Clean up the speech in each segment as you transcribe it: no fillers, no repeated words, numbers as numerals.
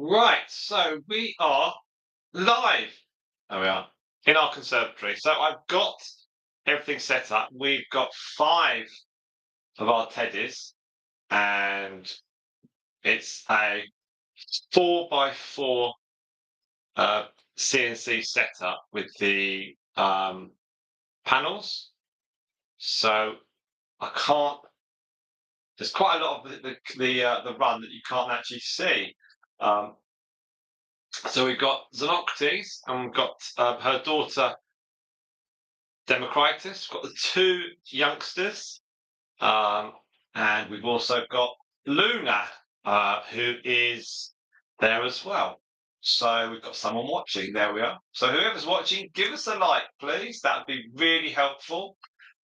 Right, so we are live. There we are in our conservatory. So I've got everything set up. We've got five of our teddies, and it's a 4x4 CNC setup with the panels. So I can't. There's quite a lot of the run that you can't actually see. Um, so we've got Xenocrates, and we've got her daughter Democritus. We've got the two youngsters, um, and we've also got Luna, who is there as well. So we've got someone watching. There we are. So whoever's watching, give us a like, please. That would be really helpful.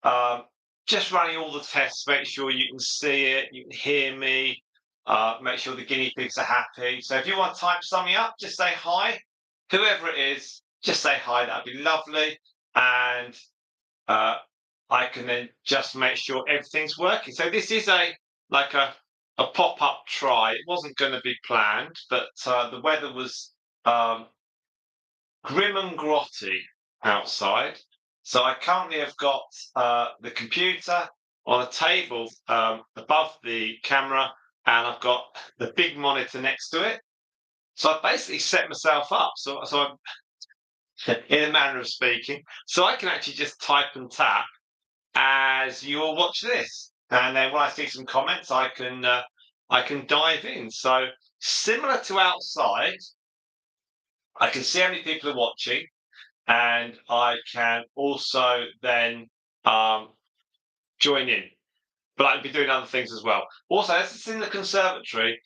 Um, just running all the tests, make sure you can see it, you can hear me, make sure the guinea pigs are happy. So if you want to type something up, just say hi. Whoever it is, just say hi. That'd be lovely. And uh, I can then just make sure everything's working. So this is like a pop-up try. It wasn't going to be planned, but the weather was grim and grotty outside. So I currently have got the computer on a table above the camera, and I've got the big monitor next to it. So I basically set myself up. So I'm in a manner of speaking. So I can actually just type and tap as you all watch this, and then when I see some comments, I can dive in. So similar to outside, I can see how many people are watching, and I can also then join in. But I can be doing other things as well. Also, as it's in the conservatory,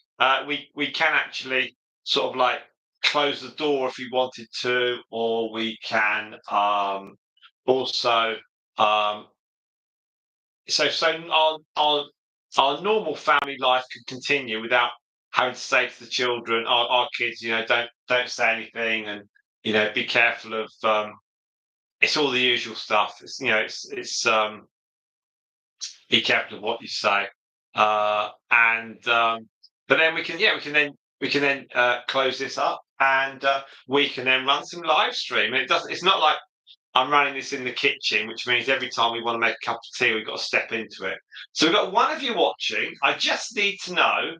we can actually sort of like close the door if we wanted to, or we can also um, so our normal family life can continue without having to say to the children, our kids, don't say anything, and be careful of. It's all the usual stuff. It's be careful of what you say, and but then we can then close this up, and we can then run some live stream. It doesn't. It's not like I'm running this in the kitchen, which means every time we want to make a cup of tea, we've got to step into it. So we've got one of you watching. I just need to know,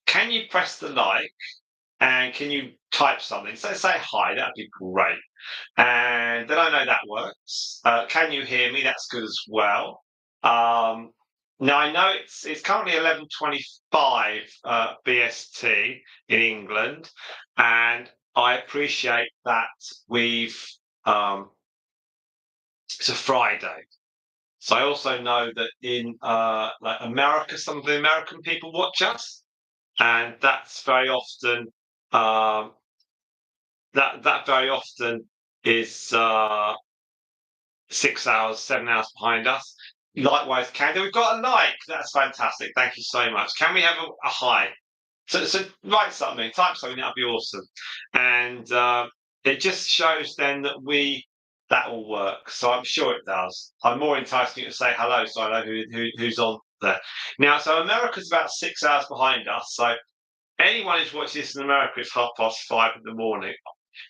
can you press the like and can you type something? So say hi, that'd be great. And then I know that works. Can you hear me? That's good as well. Now I know it's currently 11:25 BST in England, and I appreciate that we've it's a Friday. So I also know that in like America, some of the American people watch us, and that's very often that very often is 6 hours, 7 hours behind us. Likewise, Canada, we've got a like. That's fantastic. Thank you so much. Can we have a hi? So write something, type something. That'd be awesome. And it just shows then that will work. So I'm sure it does. I'm more enticed you to say hello, so I know who's on there. Now, so America's about 6 hours behind us. So anyone who's watching this in America, it's 5:30 in the morning.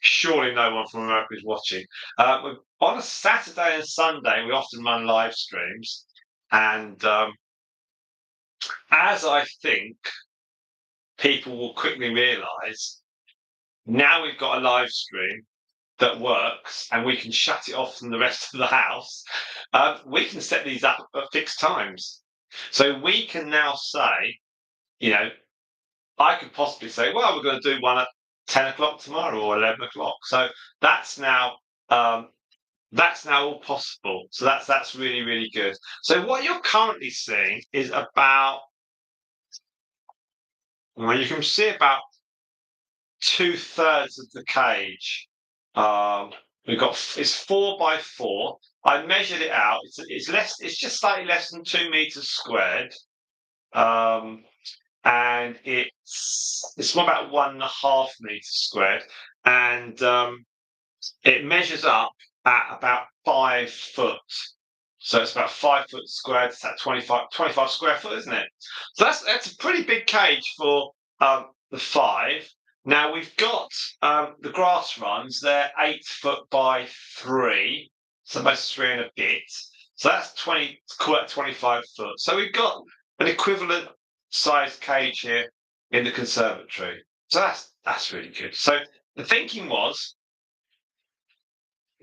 Surely no one from America is watching. On a Saturday and Sunday, we often run live streams, and as I think people will quickly realise, now we've got a live stream that works and we can shut it off from the rest of the house. We can set these up at fixed times. So we can now say, I could possibly say, well, we're going to do one at 10 o'clock tomorrow or 11 o'clock. So that's now all possible. So that's really, really good. So what you're currently seeing is you can see about 2/3 of the cage. It's 4x4. I measured it out. It's just slightly less than 2 meters squared. And it's more about 1.5 meters squared. And it measures up at about 5 foot. So it's about 5 foot squared. It's at 25 square foot, isn't it? So that's a pretty big cage for the 5. Now we've got the grass runs. They're 8 foot by 3, so most 3 and a bit. So that's 20, call it 25 foot. So we've got an equivalent size cage here in the conservatory. So that's really good. So the thinking was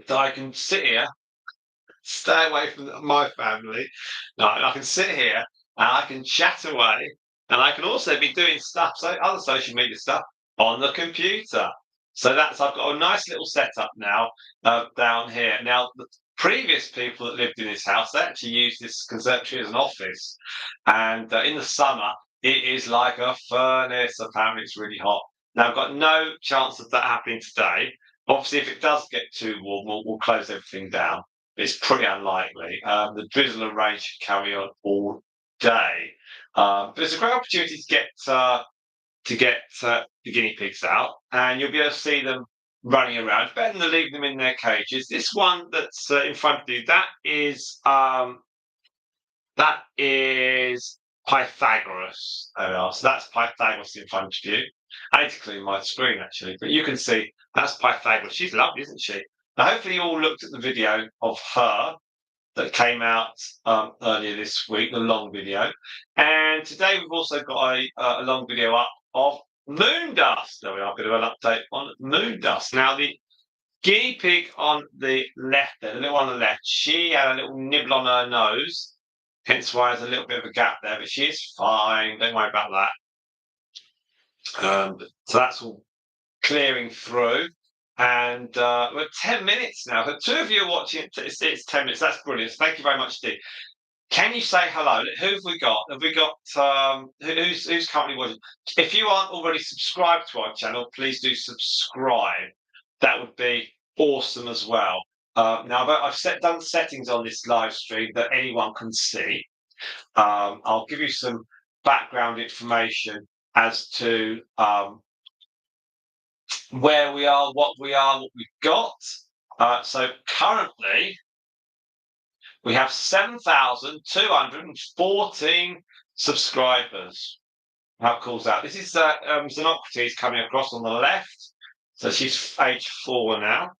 that I can sit here, stay away from my family. No, I can sit here and I can chat away, and I can also be doing stuff, so other social media stuff on the computer. So I've got a nice little setup now down here. Now the previous people that lived in this house, they actually used this conservatory as an office, and in the summer it is like a furnace. Apparently, it's really hot. Now I've got no chance of that happening today. Obviously, if it does get too warm, we'll close everything down. It's pretty unlikely. The drizzle and rain should carry on all day. But it's a great opportunity to get the guinea pigs out, and you'll be able to see them running around. It's better than leaving them in their cages. This one that's in front of you, that is Pythagoras. There we are. So that's Pythagoras in front of you. I need to clean my screen actually, but you can see that's Pythagoras. She's lovely, isn't she? Now, hopefully, you all looked at the video of her that came out earlier this week, the long video. And today we've also got a long video up of moon dust. There we are, a bit of an update on moon dust. Now, the guinea pig on the left there, the little one on the left, she had a little nibble on her nose, hence why there's a little bit of a gap there, but she's fine. Don't worry about that. So that's all clearing through. And we're 10 minutes now. So 2 of you are watching. It's 10 minutes. That's brilliant. Thank you very much, Steve. Can you say hello? Who have we got? Have we got who's currently watching? If you aren't already subscribed to our channel, please do subscribe. That would be awesome as well. Now I've done settings on this live stream that anyone can see. I'll give you some background information as to where we are, what we've got. So currently, we have 7,214 subscribers. How cool is that? This is Xenocrates coming across on the left. So she's age 4 now,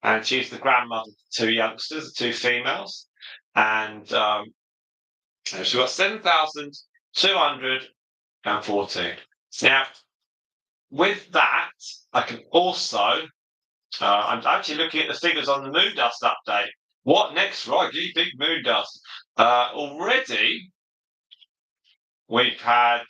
and she's the grandmother of 2 youngsters, 2 females. And so we've got 7,214. Now, with that, I can also, I'm actually looking at the figures on the moon dust update. What next, right? Guinea pig moon dust. Already, we've had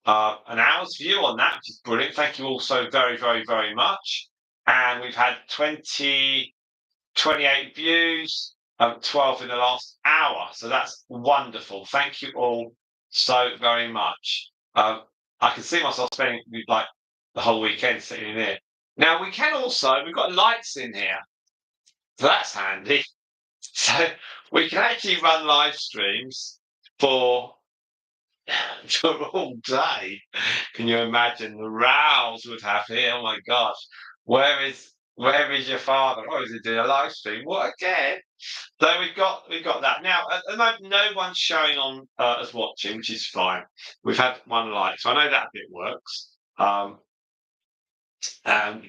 an hour's view on that, which is brilliant. Thank you all so very, very, very much. And we've had 28 views, 12 in the last hour. So that's wonderful. Thank you all so very much. I can see myself spending like the whole weekend sitting in here. Now we've got lights in here, so that's handy. So we can actually run live streams for all day. Can you imagine the rows we'd have here? Oh my gosh, where is your father? Oh, is he doing a live stream? What again? So we've got that now. At the moment, no one's showing on as watching, which is fine. We've had 1 like, so I know that bit works. And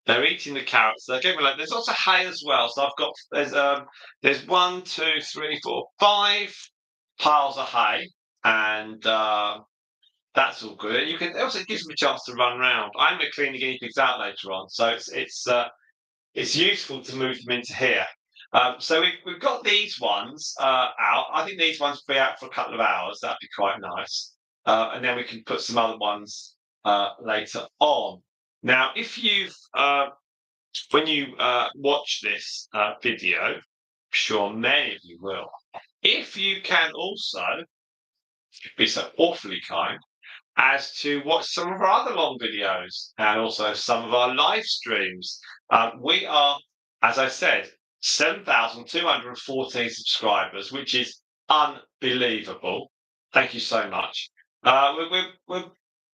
they're eating the carrots. They're giving there's lots of hay as well. So there's 1, 2, 3, 4, 5 piles of hay, and that's all good. And it also gives them a chance to run around. I'm going to clean the guinea pigs out later on, so it's useful to move them into here. So we've got these ones out. I think these ones will be out for a couple of hours. That'd be quite nice. And then we can put some other ones later on. Now, if when you watch this video, I'm sure many of you will, if you can also be so awfully kind as to watch some of our other long videos and also some of our live streams. We are, as I said, 7,214 subscribers, which is unbelievable. Thank you so much. We're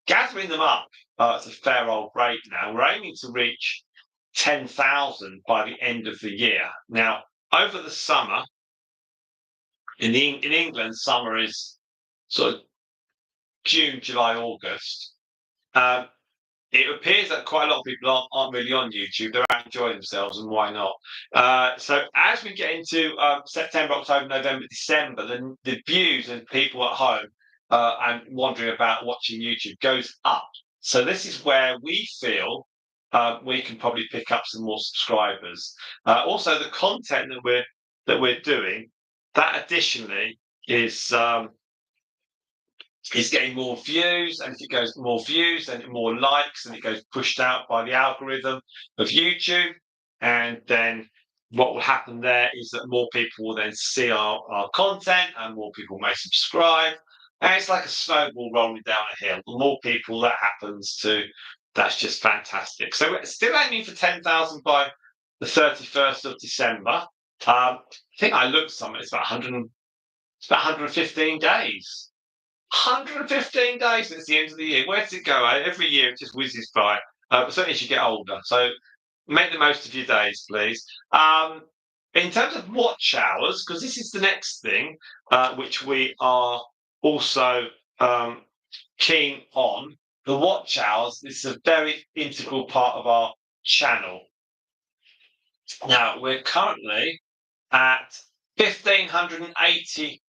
gathering them up at a fair old rate now. We're aiming to reach 10,000 by the end of the year. Now, over the summer, in England, summer is sort of June, July, August. Um, it appears that quite a lot of people aren't really on YouTube. They're out enjoying themselves, and why not? So as we get into September, October, November, December, the views and people at home and wondering about watching YouTube goes up. So this is where we feel we can probably pick up some more subscribers. Also, the content that we're doing, that additionally is. Is getting more views, and if it goes more views, then more likes, and it goes pushed out by the algorithm of YouTube. And then what will happen there is that more people will then see our content, and more people may subscribe. And it's like a snowball rolling down a hill. The more people that happens to, that's just fantastic. So we're still aiming for 10,000 by the 31st of December. I think I looked somewhere, it's about 100, it's about 115 days. 115 days since the end of the year. Where does it go? Every year it just whizzes by. Certainly as you get older. So make the most of your days, please. In terms of watch hours, because this is the next thing which we are also keen on, the watch hours. This is a very integral part of our channel. Now, we're currently at 1,580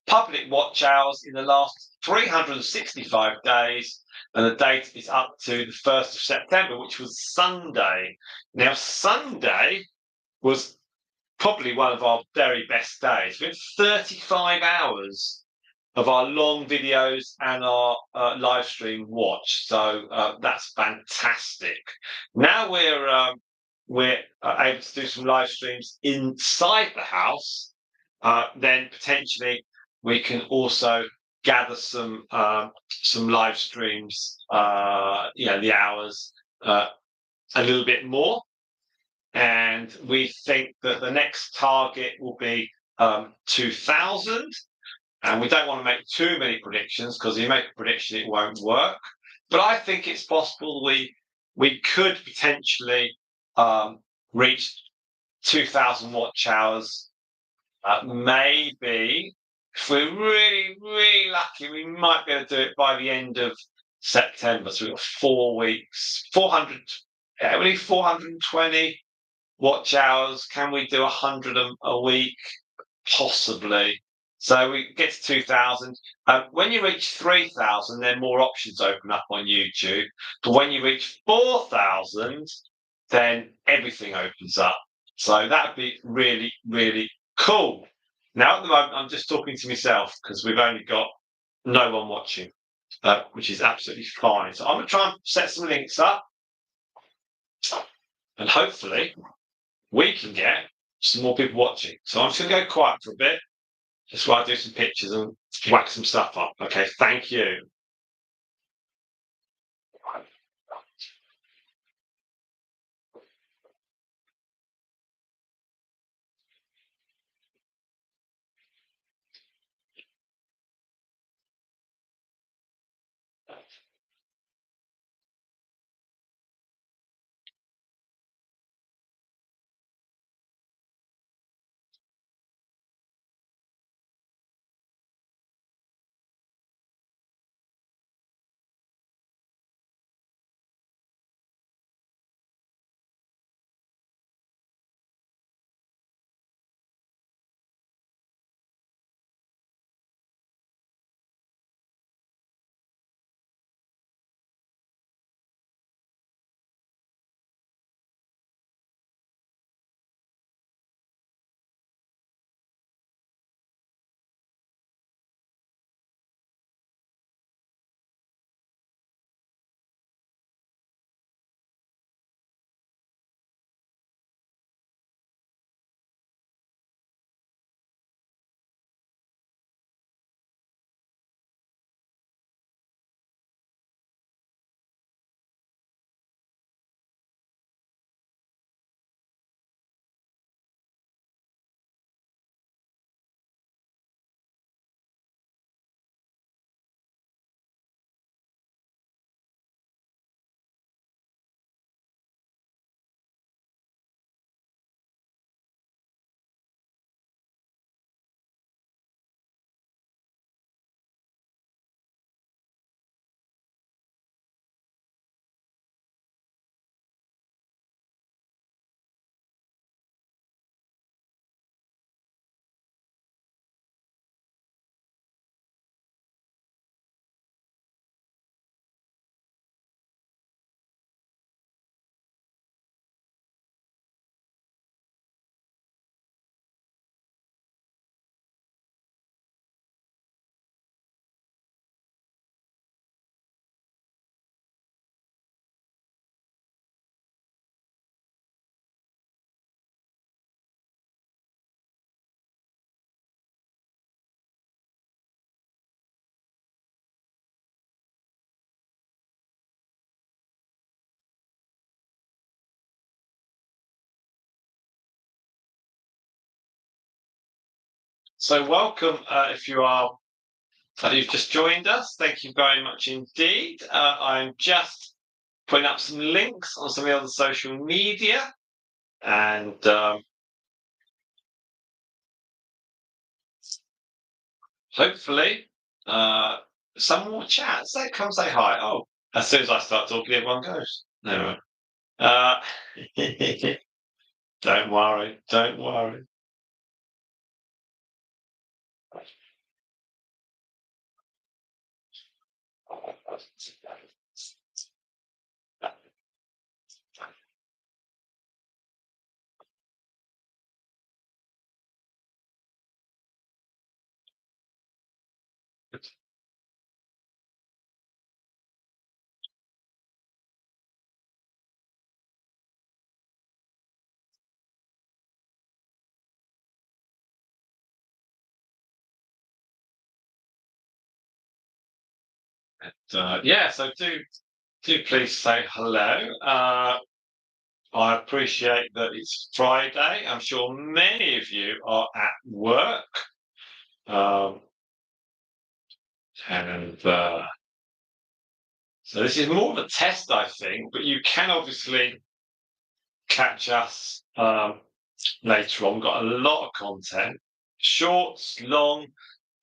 public watch hours in the last 365 days, and the date is up to the 1st of September, which was Sunday. Now, Sunday was probably one of our very best days. We had 35 hours of our long videos and our live stream watched, so that's fantastic. Now we're able to do some live streams inside the house. Then potentially we can also gather some live streams, the hours a little bit more. And we think that the next target will be 2,000. And we don't want to make too many predictions, because if you make a prediction, it won't work. But I think it's possible we could potentially reach 2,000 watch hours. Maybe if we're really, really lucky, we might be able to do it by the end of September. So we've got 4 weeks, 400, we need 420 watch hours. Can we do 100 a week? Possibly. So we get to 2,000. When you reach 3,000, then more options open up on YouTube. But when you reach 4,000, then everything opens up. So that'd be really, really cool. Now, at the moment, I'm just talking to myself because we've only got no one watching, which is absolutely fine. So I'm going to try and set some links up, and hopefully we can get some more people watching. So I'm just going to go quiet for a bit, just while I do some pictures and whack some stuff up. Okay, thank you. So welcome if you've just joined us. Thank you very much indeed. I'm just putting up some links on some of the other social media, and hopefully uh, some more chats. So come say hi. Oh, as soon as I start talking, everyone goes. No, uh, don't worry, don't worry. Yeah, so do please say hello. I appreciate that it's Friday. I'm sure many of you are at work. Um, and so this is more of a test, I think, but you can obviously catch us later on. We've got a lot of content, shorts, long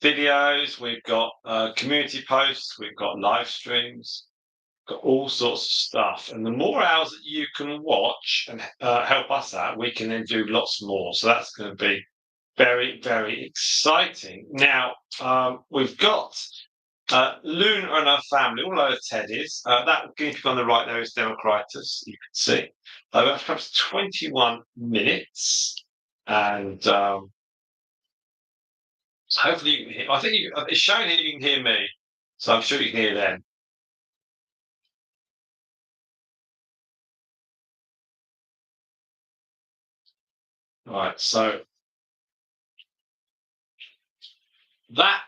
videos. We've got community posts. We've got live streams. Got all sorts of stuff. And the more hours that you can watch and help us out, we can then do lots more. So that's going to be very, very exciting. Now, we've got Luna and her family, all over teddies. That guinea pig on the right there is Democritus, you can see. That's perhaps 21 minutes. And so hopefully you can hear. I think it's showing here you can hear me. So I'm sure you can hear them. Right. So that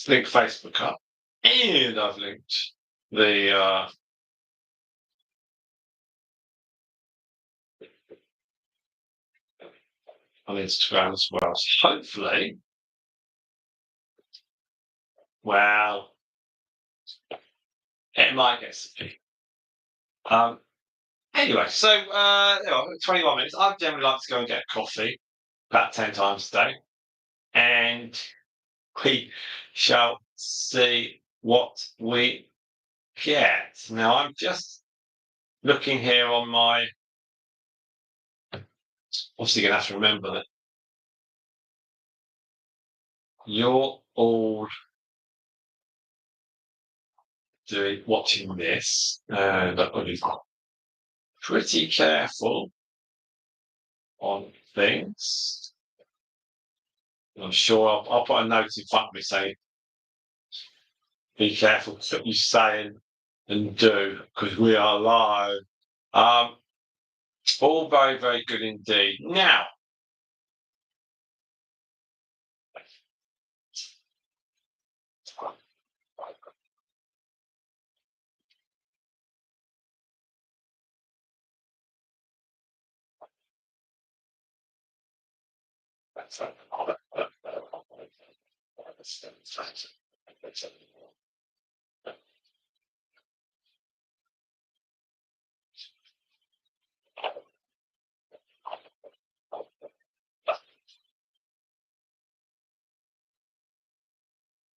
link Facebook up, and I've linked the on Instagram as well. So hopefully, well, it might get some. Um, anyway, so 21 minutes. I generally like to go and get a coffee about 10 times a day, and we shall see what we get. Now, I'm just looking here on my. Obviously, going to have to remember that you're all watching this, and I've got to be pretty careful on things. I'm sure I'll put a note in front of me saying, "Be careful what you say and do, because we are live." Um, all very, very good indeed. Now,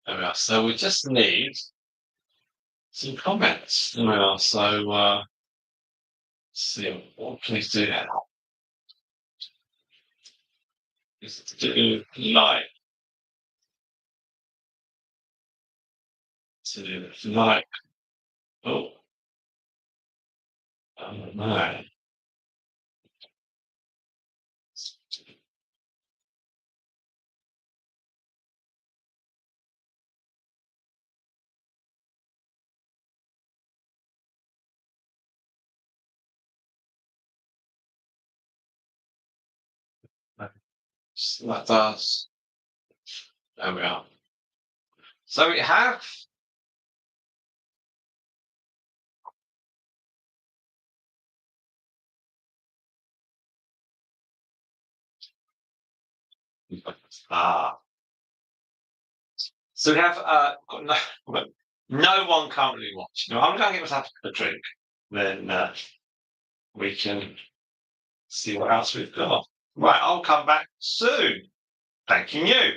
there we are. So we just need some comments. There we are. So let's see what please do. Is to like to like. Oh, no. That does. There we are. So we have Ah, so we have got no one currently watching. No, I'm going to get myself a drink. Then we can see what else we've got. Right, I'll come back soon. Thanking you.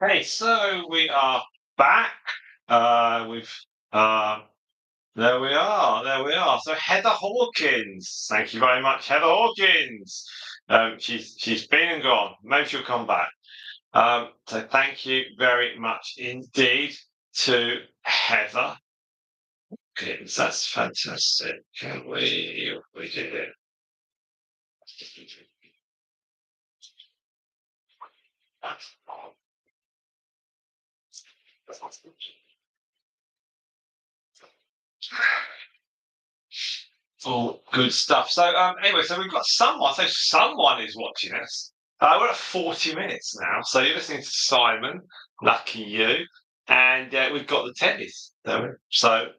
Hey, so we are back. We've There we are. There we are. So Heather Hawkins, thank you very much, Heather Hawkins. She's been and gone. Maybe she'll come back. So thank you very much indeed to Heather Hawkins. That's fantastic. Can we did it? All good stuff. So anyway, so we've got someone. So someone is watching us. We're at 40 minutes now. So you're listening to Simon. Lucky you. And we've got the tennis. So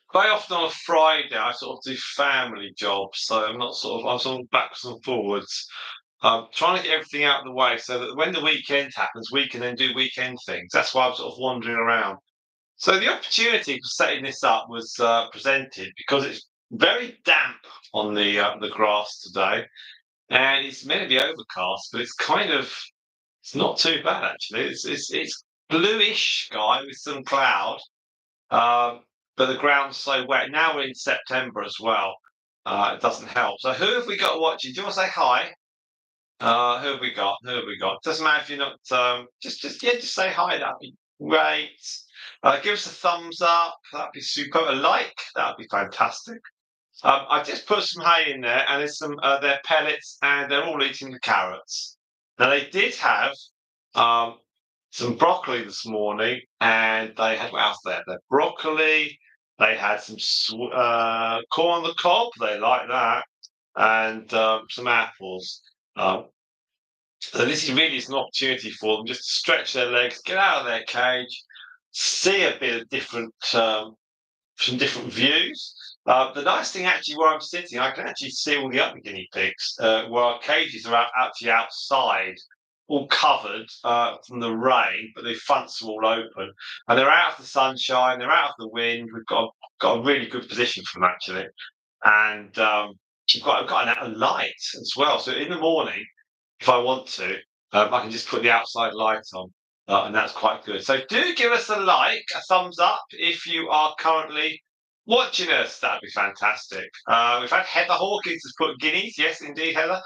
quite often on a Friday, I sort of do family jobs. So I'm sort of backwards and forwards. Trying to get everything out of the way so that when the weekend happens, we can then do weekend things. That's why I'm sort of wandering around. So the opportunity for setting this up was presented because it's very damp on the grass today, and it's meant to be overcast, but it's not too bad actually. It's bluish sky with some cloud, um, but the ground's so wet. Now we're in September as well. It doesn't help. So who have we got watching? Do you want to say hi? Who have we got? Who have we got? Doesn't matter if you're not. Just say hi. That'd be great. Give us a thumbs up. That'd be super. A like. That'd be fantastic. I just put some hay in there, and there's some their pellets, and they're all eating the carrots. Now they did have um, some broccoli this morning, and they had what else there? The broccoli. They had some corn on the cob. They like that, and some apples. Um, so this is really is an opportunity for them just to stretch their legs, get out of their cage, see a bit of different some different views. The nice thing actually where I'm sitting, I can actually see all the other guinea pigs where our cages are actually outside, all covered from the rain, but the fronts are all open. And they're out of the sunshine, they're out of the wind. We've got a really good position for them actually. And we've got a light as well. So in the morning, if I want to, I can just put the outside light on, and that's quite good. So do give us a like, a thumbs up if you are currently watching us. That'd be fantastic. We've had Heather Hawkins has put guineas. Yes, indeed, Heather.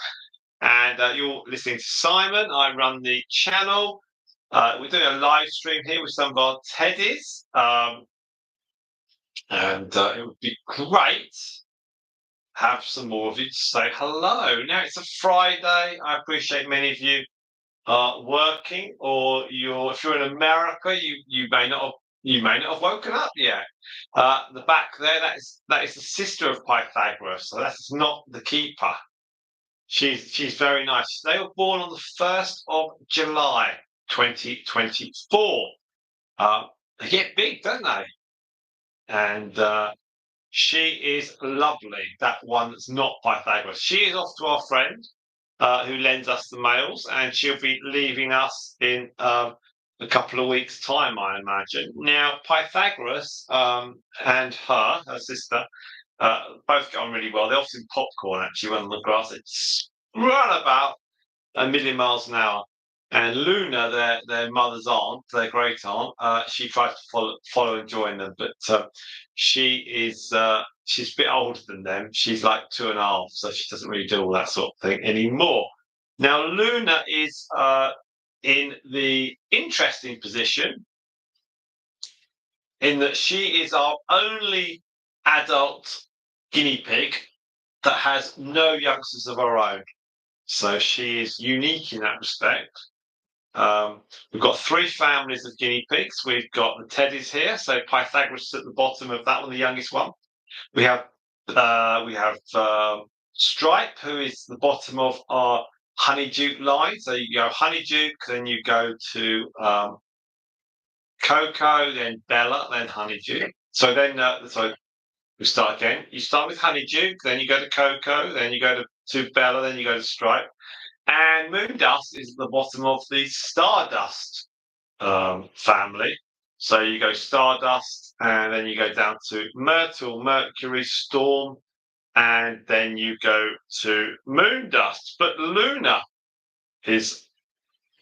And you're listening to Simon. I run the channel. We're doing a live stream here with some of our teddies. And it would be great have some more of you to say hello. Now it's a Friday. I appreciate many of you are working, or if you're in America, you may not have woken up yet. The back there, that is the sister of Pythagoras, so that's not the keeper. She's very nice. They were born on the 1st of July, 2024. They get big, don't they? And she is lovely. That one that's not Pythagoras. She is off to our friend who lends us the mails, and she'll be leaving us in a couple of weeks' time, I imagine. Now, Pythagoras and her sister, both get on really well. They're often popcorn actually when on the grass. It's run about a million miles an hour. And Luna, their mother's aunt, their great aunt, she tries to follow and join them, but she is she's a bit older than them. She's like 2.5, so she doesn't really do all that sort of thing anymore. Now Luna is in the interesting position in that she is our only adult guinea pig that has no youngsters of her own. So she is unique in that respect. We've got 3 families of guinea pigs. We've got the teddies here. So Pythagoras is at the bottom of that one, the youngest one. We have Stripe, who is the bottom of our honeydew line. So you go honeydew, then you go to Cocoa, then Bella, then honeydew. So we start again. You start with honeydew, then you go to Cocoa, then you go to Bella, then you go to Stripe. And Moondust is at the bottom of the Stardust family. So you go Stardust, and then you go down to Myrtle, Mercury, Storm, and then you go to Moondust. But Luna is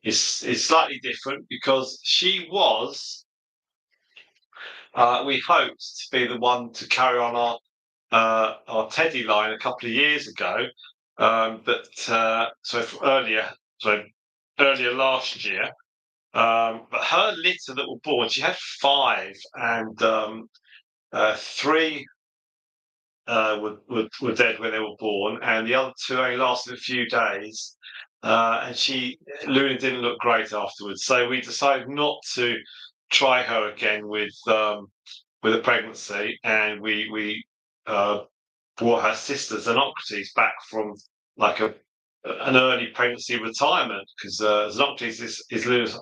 is slightly different because she was. We hoped to be the one to carry on our Teddy line a couple of years ago, but earlier, so earlier last year. But her litter that were born, she had five, and three were dead when they were born, and the other two only lasted a few days. And Luna didn't look great afterwards, so we decided not to try her again with a pregnancy, and we uh, brought her sister Xenocrates back from like an early pregnancy retirement because Xenocrates is Luna's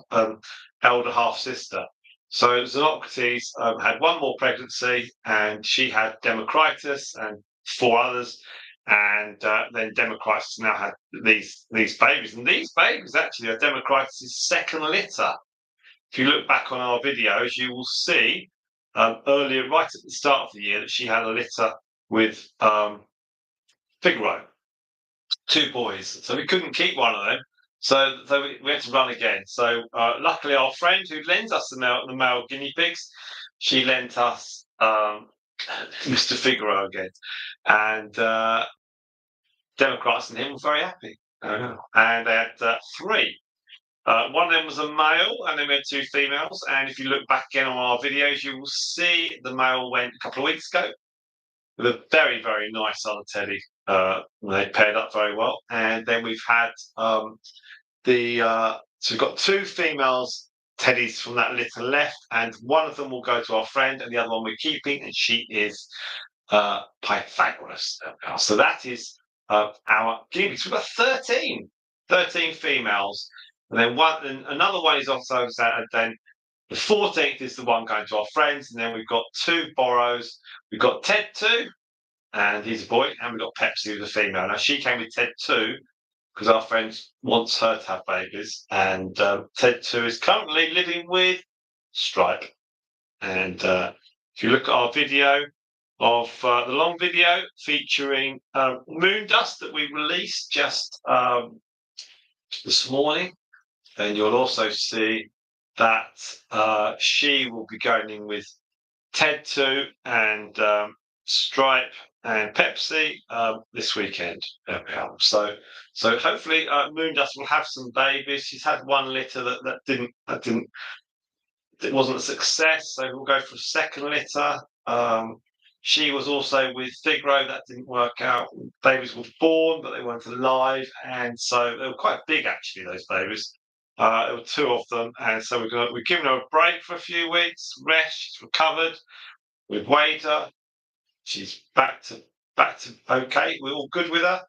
elder half sister. So Xenocrates had one more pregnancy, and she had Democritus and four others, and then Democritus now had these babies, and these babies actually are Democritus' second litter. If you look back on our videos, you will see earlier, right at the start of the year, that she had a litter with Figaro, two boys. So we couldn't keep one of them. So we had to run again. So luckily, our friend who lends us the male guinea pigs, she lent us Mr. Figaro again, and Democrats and him were very happy. And they had three. One of them was a male, and then we had two females. And if you look back again on our videos, you will see the male went a couple of weeks ago with a very, very nice other teddy. They paired up very well. And then we've had so we've got two females teddies from that litter left, and one of them will go to our friend, and the other one we're keeping, and she is Pythagoras. So that is our guinea pigs. We've got 13 females. And then another one is also then the 14th is the one going to our friends, and then we've got two borrows. We've got Ted 2, and he's a boy, and we've got Pepsi, who's a female. Now she came with Ted 2 because our friend wants her to have babies, and Ted 2 is currently living with Stripe. And if you look at our video of the long video featuring moon dust that we released just this morning, then you'll also see that she will be going in with Ted 2 and Stripe and Pepsi this weekend. So hopefully Moondust will have some babies. She's had one litter that it wasn't a success, so we'll go for a second litter. She was also with Figaro, that didn't work out. Babies were born, but they weren't alive, and so they were quite big actually. Those babies. There were two of them, and so we've given her a break for a few weeks, rest. She's recovered. We've weighed her. She's back to okay. We're all good with her,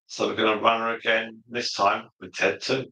so we're going to run her again this time with Ted 2.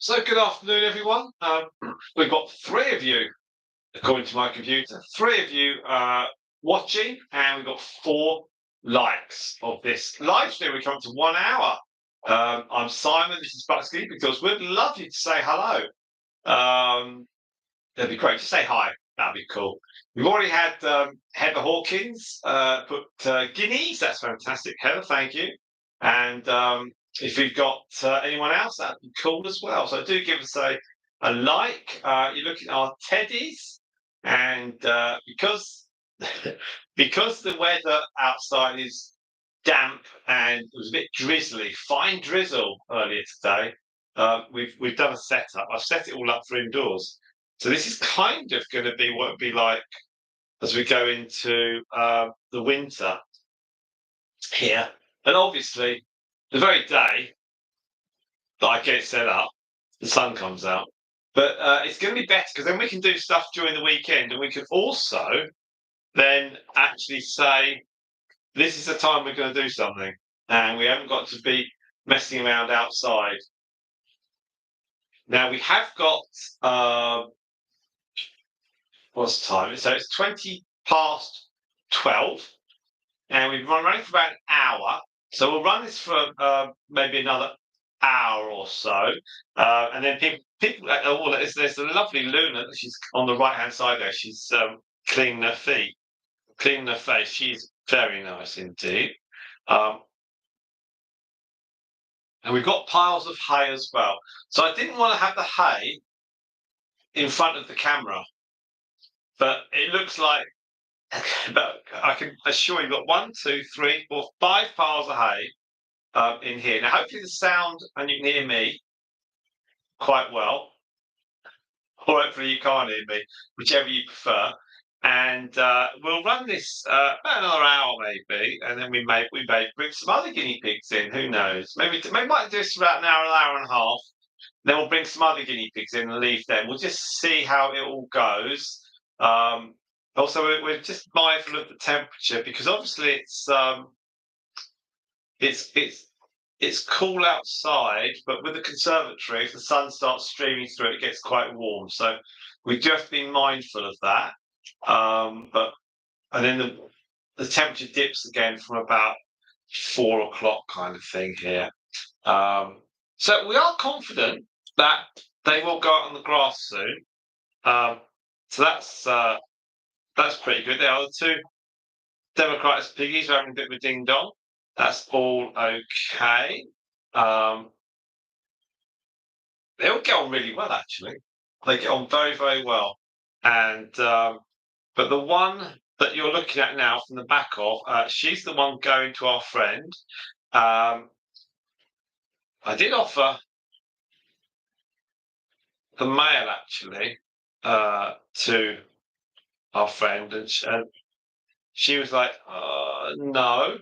So good afternoon, everyone. We've got three of you, according to my computer, three of you watching, and we've got 4 likes of this live stream. We come up to 1 hour. I'm Simon. This is Guinea Pig Talks. We'd love you to say hello. That'd be great. Just say hi. That'd be cool. We've already had Heather Hawkins put guineas. That's fantastic, Heather. Thank you. And if you've got anyone else, that'd be cool as well. So do give us a like. You're looking at our teddies, and because because the weather outside is damp and it was a bit drizzly, fine drizzle earlier today. We've done a setup. I've set it all up for indoors. So this is kind of going to be what it'd be like as we go into the winter here. And obviously, the very day that I get it set up, the sun comes out. But it's going to be better because then we can do stuff during the weekend, and we can also then actually say, this is the time we're going to do something, and we haven't got to be messing around outside. Now we have got what's the time? So it's 12:20, and we've been running for about an hour. So we'll run this for maybe another hour or so, and then people. Oh, there's a lovely Luna. She's on the right hand side there. She's cleaning her feet, cleaning her face. She's very nice indeed. And we've got piles of hay as well. So I didn't want to have the hay in front of the camera, but it looks like, but I can assure you, got 1, 2, 3, 4, 5 piles of hay in here. Now, hopefully the sound, and you can hear me quite well, or hopefully you can't hear me, whichever you prefer. And we'll run this about another hour maybe, and then we may bring some other guinea pigs in. Who knows? Maybe might do this for about an hour and a half. Then we'll bring some other guinea pigs in and leave them. We'll just see how it all goes. Also, we're just mindful of the temperature because obviously it's cool outside, but with the conservatory, if the sun starts streaming through, it gets quite warm. So we do have to be mindful of that. And then the temperature dips again from about 4 o'clock kind of thing here. So we are confident that they will go out on the grass soon. So that's pretty good. They are the 2 Democritus piggies are having a bit of a ding dong. That's all okay. They all get on really well, actually. They get on very, very well. And but the one that you're looking at now from the back of, she's the one going to our friend. I did offer the male actually to our friend, and she was like, no.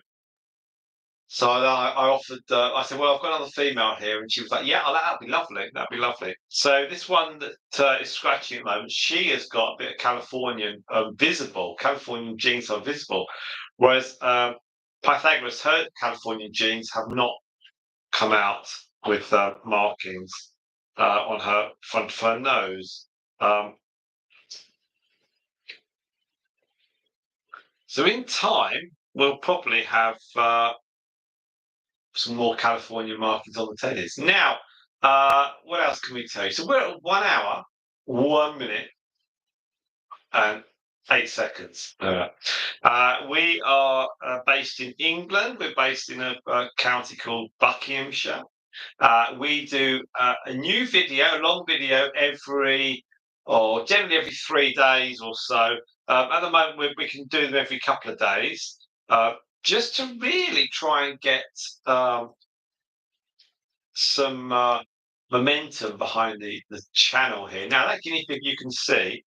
So I offered. I said, "Well, I've got another female here," and she was like, "Yeah, that'd be lovely. That'd be lovely." So this one that is scratching at the moment, she has got a bit of Californian visible. Californian genes are visible, whereas Pythagoras, her Californian genes have not come out with markings on her front of her nose. So in time, we'll probably have some more California markings on the teddies. Now, what else can we tell you? So we're at 1 hour, 1 minute, and 8 seconds. We are based in England. We're based in a county called Buckinghamshire. We do a new video, a long video, generally every 3 days or so. At the moment, we can do them every couple of days. Just to really try and get some momentum behind the channel here. Now, that guinea pig you can see,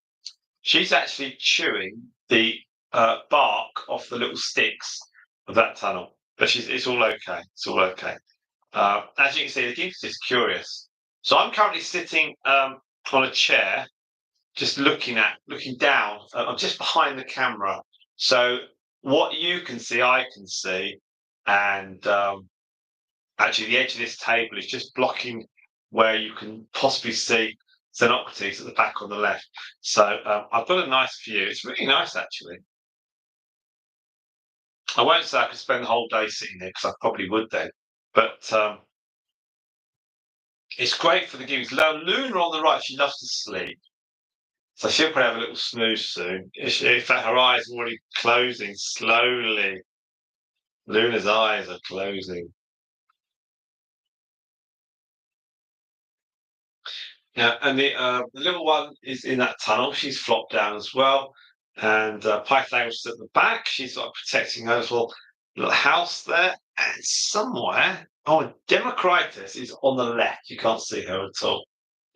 she's actually chewing the bark off the little sticks of that tunnel. But it's all okay. It's all okay. As you can see, the guinea pig is curious. So I'm currently sitting on a chair, just looking down. I'm just behind the camera. So what you can see, I can see, and actually the edge of this table is just blocking where you can possibly see Xenocrates at the back on the left. So I've got a nice view. It's really nice, actually. I won't say I could spend the whole day sitting there because I probably would then, but it's great for the guineas. Now, Luna on the right, she loves to sleep. So she'll probably have a little snooze soon. In fact, her eyes are already closing slowly. Luna's eyes are closing. Yeah, and the little one is in that tunnel. She's flopped down as well. And Pythagoras at the back. She's like protecting her little house there. And somewhere, oh, Democritus is on the left. You can't see her at all.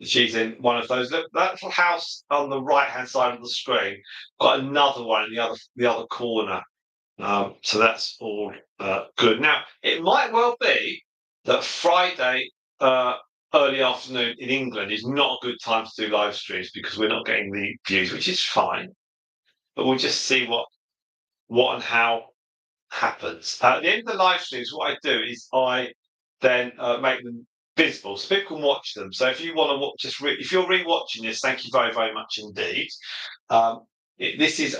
She's in one of those. Look, that little house on the right hand side of the screen. Got another one in the other corner. So that's all good. Now, it might well be that Friday early afternoon in England is not a good time to do live streams because we're not getting the views, which is fine. But we'll just see what and how happens. At the end of the live streams, what I do is I then make them visible so people can watch them. So if you want to watch, if you're re-watching this, thank you very, very much indeed. This is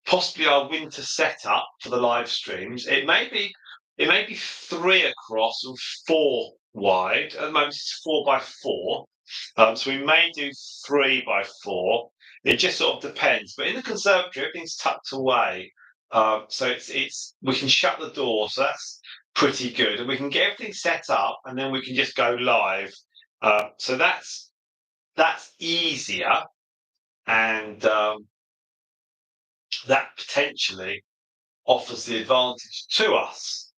possibly our winter setup for the live streams. It may be 3 across and 4 wide. At the moment, it's 4 by 4. So we may do 3 by 4. It just sort of depends. But in the conservatory, everything's tucked away. So we can shut the door, so that's pretty good. And we can get everything set up, and then we can just go live. So that's easier, and that potentially offers the advantage to us.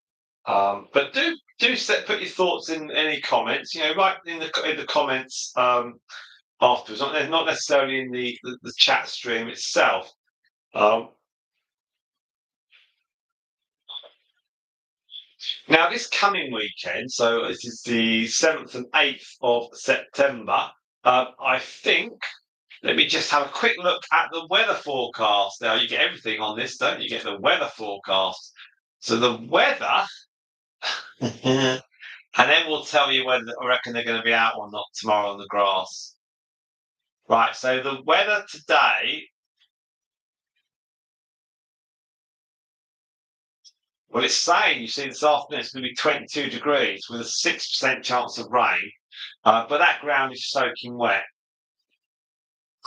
But do put your thoughts in any comments. Write in the comments afterwards. Not necessarily in the chat stream itself. Now, this coming weekend, so this is the 7th and 8th of September. I think. Let me just have a quick look at the weather forecast. Now, you get everything on this, don't you? You get the weather forecast. So the weather, and then we'll tell you whether I reckon they're going to be out or not tomorrow on the grass. Right, so the weather today, well, it's saying, you see, this afternoon it's going to be 22 degrees with a 6% chance of rain, but that ground is soaking wet.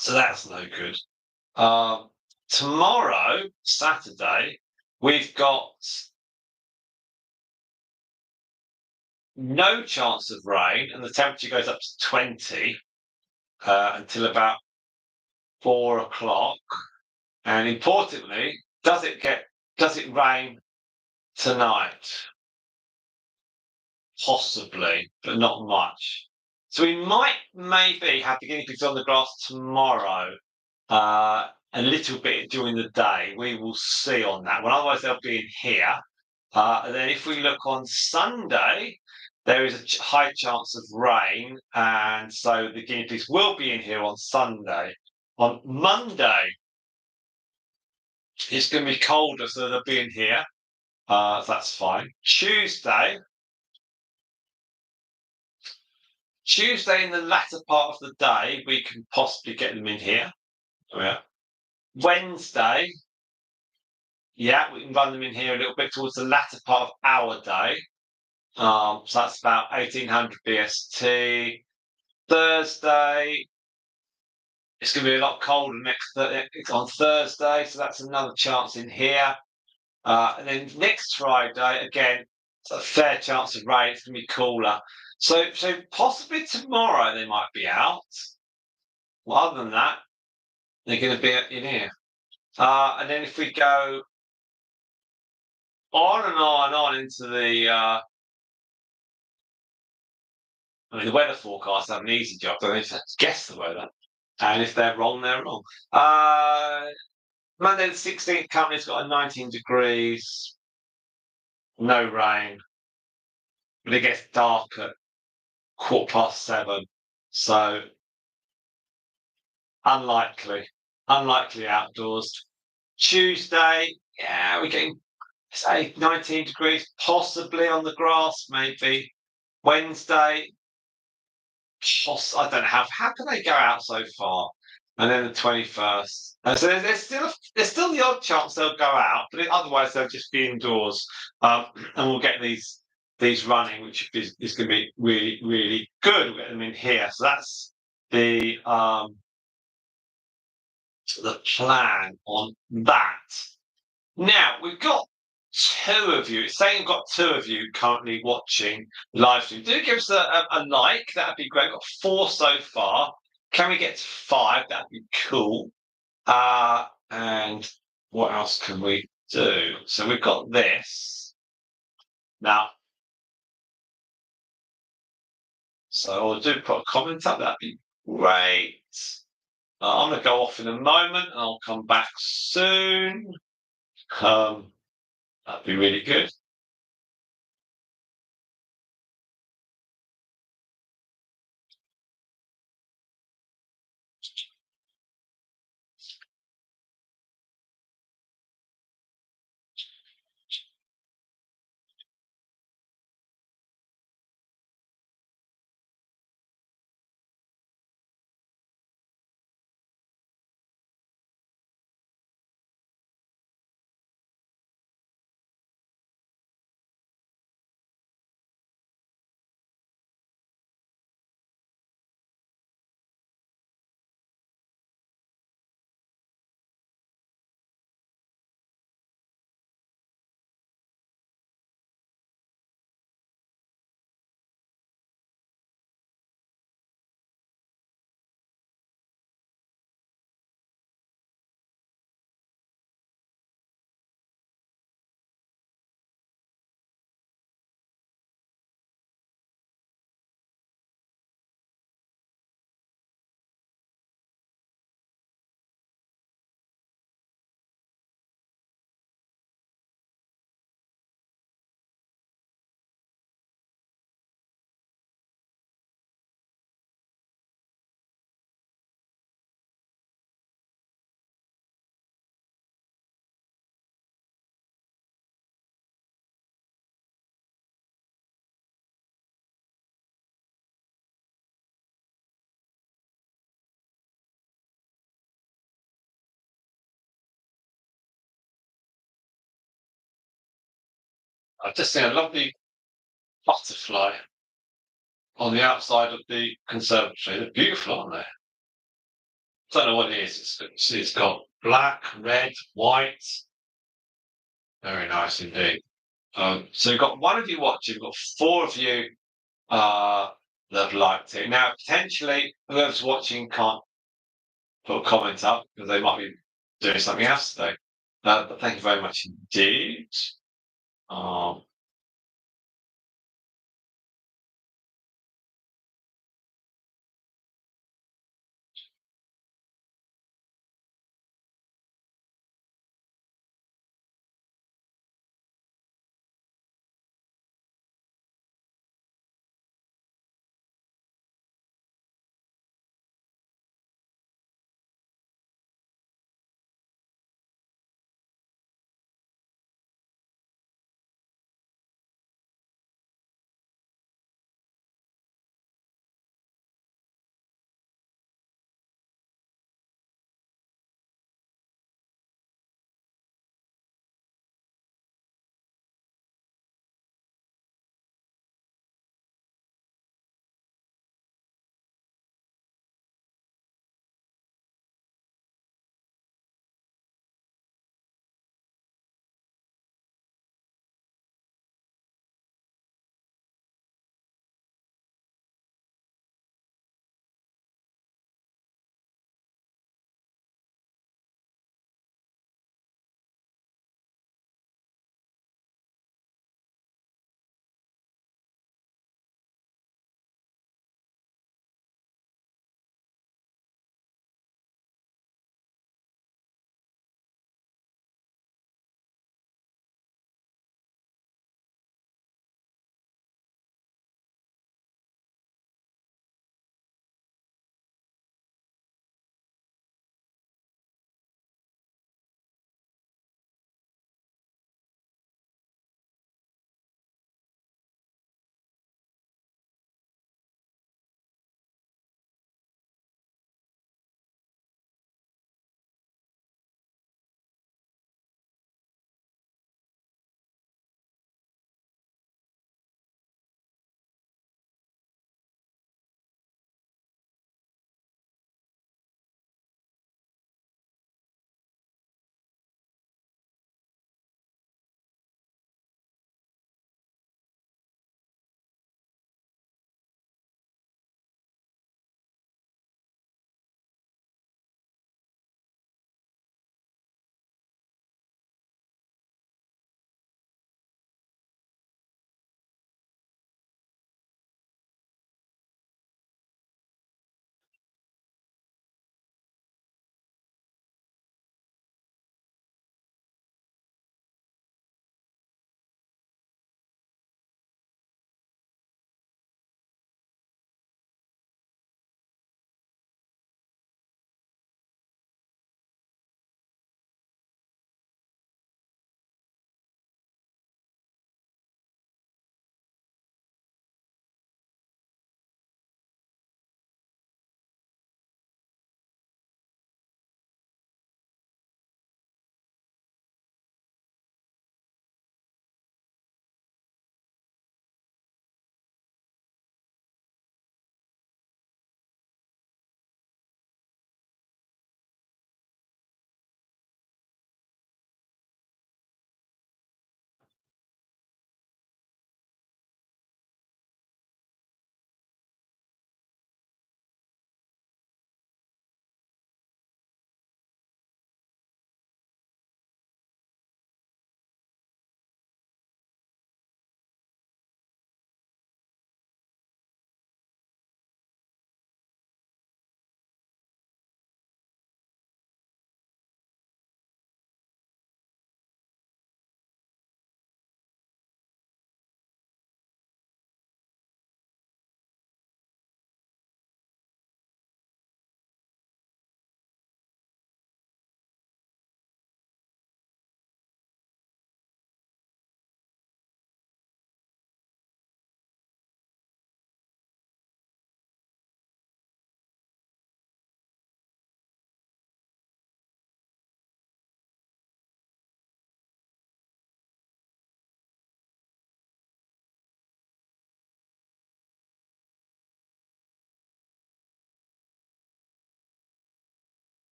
So that's no good. Tomorrow, Saturday, we've got no chance of rain, and the temperature goes up to 20 until about 4 o'clock. And importantly, does it rain tonight? Possibly, but not much. So we might maybe have the guinea pigs on the grass tomorrow, a little bit during the day. We will see on that one. Otherwise, they'll be in here. And then if we look on Sunday, there is a high chance of rain, and so the guinea pigs will be in here on Sunday. On Monday, it's going to be colder, so they'll be in here. That's fine. Tuesday in the latter part of the day, we can possibly get them in here. Oh, yeah. Wednesday, yeah, we can run them in here a little bit towards the latter part of our day. So that's about 1800 BST. Thursday, it's going to be a lot colder on Thursday, so that's another chance in here. And then next Friday, again, it's a fair chance of rain. It's going to be cooler. So possibly tomorrow they might be out. Well, other than that, they're going to be in here. And then if we go on and on and on into the the weather forecast have an easy job. They have to guess the weather. And if they're wrong, they're wrong. Monday the 16th, company's got a 19 degrees, no rain, but it gets dark at 7:15. So unlikely outdoors. Tuesday, yeah, we're getting, say, 19 degrees, possibly on the grass, maybe. Wednesday, I don't know how can they go out so far? And then the 21st. And so there's still the odd chance they'll go out, but otherwise they'll just be indoors. And we'll get these running, which is going to be really really good. We'll get them in here. So that's the plan on that. Now we've got two of you. It's saying we've got two of you currently watching the live stream. Do give us a like. That'd be great. We've got four so far. Can we get to five? That'd be cool. And what else can we do? So we've got this now. So I'll put a comment up. That'd be great. I'm going to go off in a moment, and I'll come back soon. That'd be really good. I've just seen a lovely butterfly on the outside of the conservatory. They're beautiful, aren't they? Don't know what it is. It's got black, red, white. Very nice indeed. So we've got one of you watching. We've got four of you that have liked it. Now, potentially, whoever's watching can't put a comment up because they might be doing something else today. But thank you very much indeed. Um,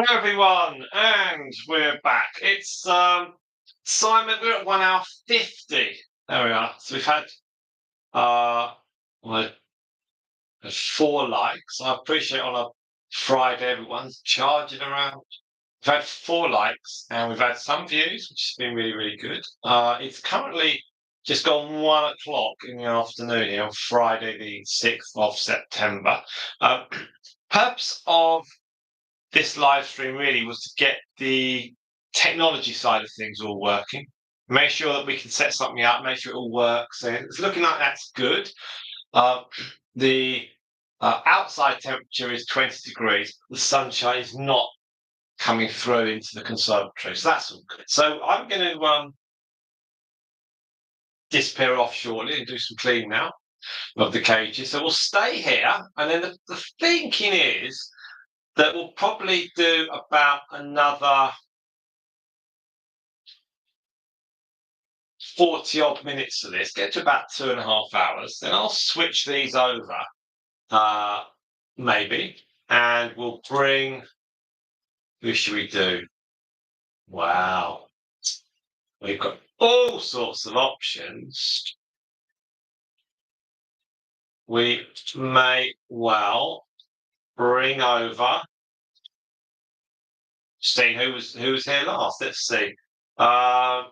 Hello everyone, and we're back. It's Simon. We're at 1 hour 50. There we are. So we've had uh well, 4 likes. I appreciate on a Friday everyone's charging around. We've had 4 likes and we've had some views, which has been really, really good. It's currently just gone 1 o'clock in the afternoon here on Friday, the 6th of September. Uh, purpose of this live stream really was to get the technology side of things all working, make sure that we can set something up, make sure it all works. And it's looking like that's good. Uh, the outside temperature is 20 degrees. The sunshine is not coming through into the conservatory, so that's all good. So I'm going to disappear off shortly and do some cleaning now of the cages. So we'll stay here, and then the thinking is that we'll probably do about another 40 odd minutes of this, get to about 2.5 hours. Then I'll switch these over, uh, maybe, and we'll bring. Who should we do? Wow, we've got all sorts of options. We may well bring over. See who was here last. Let's see. I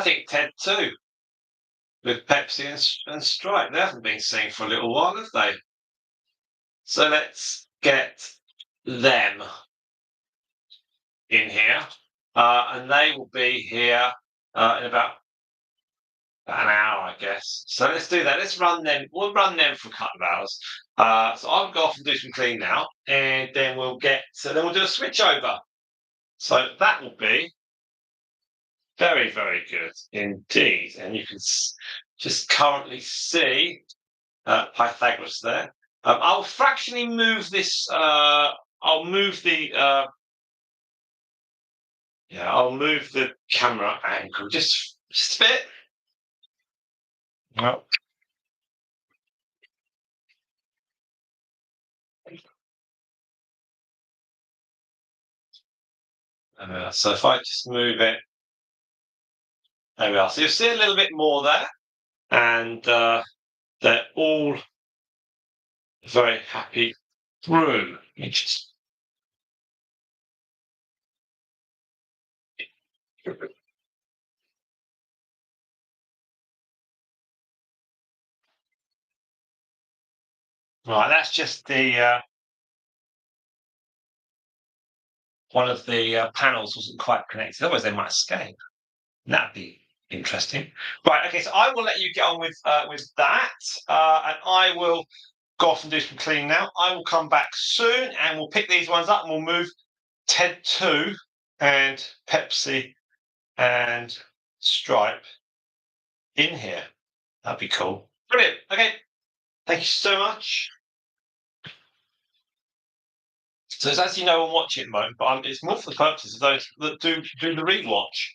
think Ted too, with Pepsi and Stripe. They haven't been seen for a little while, have they? So let's get them in here, and they will be here in about an hour, I guess. So let's do that. Let's run them. We'll run them for a couple of hours. So I'll go off and do some clean now, and then we'll get. So then we'll do a switch over. So that will be very, very good indeed. And you can just currently see Pythagoras there. I'll fractionally move this. I'll move the. Yeah, I'll move the camera angle just a bit. Well, so if I just move it, there we are. So you'll see a little bit more there, and they're all very happy through. Right, that's just the one of the panels wasn't quite connected. Otherwise, they might escape. That'd be interesting. Right. Okay. So I will let you get on with that, and I will go off and do some cleaning now. I will come back soon, and we'll pick these ones up, and we'll move Ted 2 and Pepsi and Stripe in here. That'd be cool. Brilliant. Okay. Thank you so much. So it's actually no one watching at the moment, but it's more for the purposes of those that do the rewatch.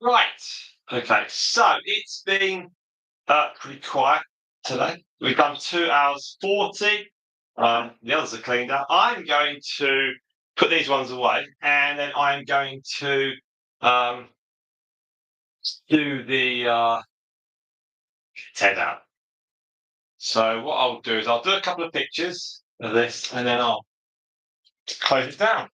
Right. Okay. So it's been pretty quiet today. We've done 2 hours 40. The others are cleaned up. I'm going to put these ones away, and then I'm going to um, do the TED out. So what I'll do is I'll do a couple of pictures of this, and then I'll close it down.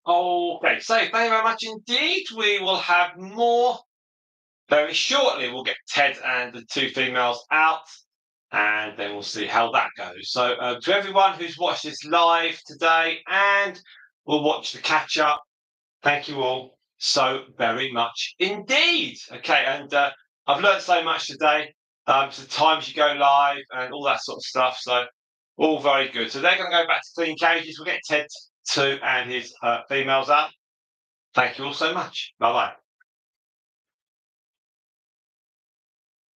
Okay, so thank you very much indeed. We will have more very shortly. We'll get Ted and the two females out, and then we'll see how that goes. So, to everyone who's watched this live today and will watch the catch up, thank you all so very much indeed. Okay, and I've learned so much today. So the times you go live and all that sort of stuff. So all very good. So they're going to go back to clean cages. We'll get Ted too and his females out. Thank you all so much. Bye bye.